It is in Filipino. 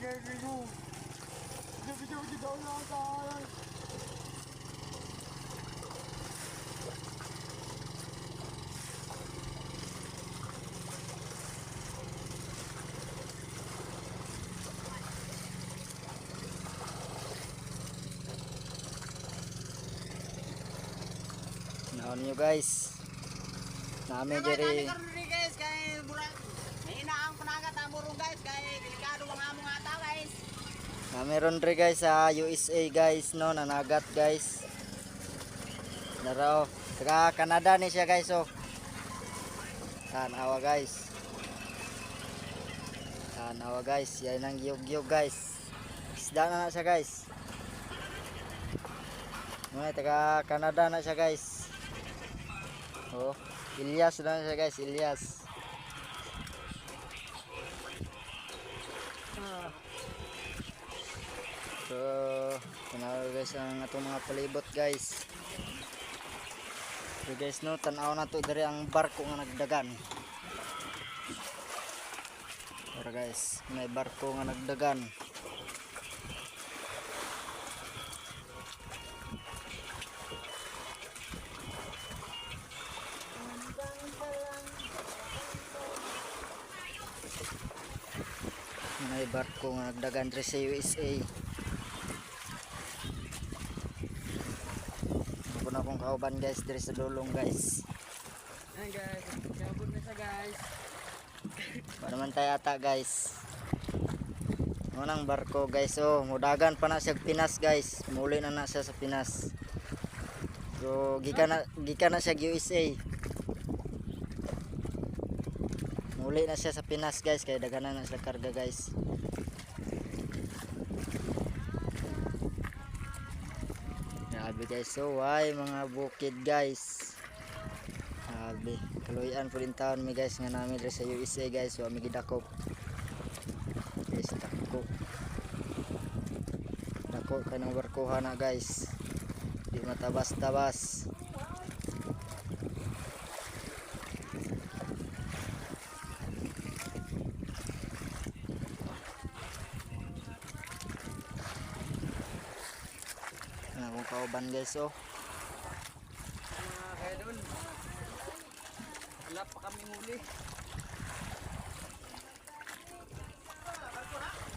Naon nyo guys. Nami diri. Guys, kay mahina ang panagat amurong guys, kay delikado ang among ata guys. Meron rin guys sa USA guys no, nanagat guys. Naro, taga Canada ni siya guys oh. Tanawa guys. Tanawa guys, yan ang giyog-giyog guys. Isda na siya guys. Mga taga Canada na siya guys. Oh, Ilyas na siya guys, Ilyas. So, tanaw guys ang atong mga palibot guys. So guys no, tanaw na to diri ang barko nga nagdagan. Para guys, may barko nga nagdagan. May barko nga nagdagan diri sa USA. Ako na akong kauban guys diri sa dulong guys. Ay guys, kabot na siya guys. Para man tayo ata guys. Unang barko guys oh, mudagan pa na siya Pinas guys. Muli na siya sa Pinas. So gikan na siya USA. Muli na siya sa Pinas guys, kaya daghanan na siya karga guys. Grabe guys, so why mga bukid guys. Grabe, kaluyan po din taon mi guys nga namin sa USA guys, wa mi gidakop. Guys, dako kanang barkuha na guys. Di matabas-tabas. Nah, kung kauban guys oh. Kaya doon. Wala pa kami muli.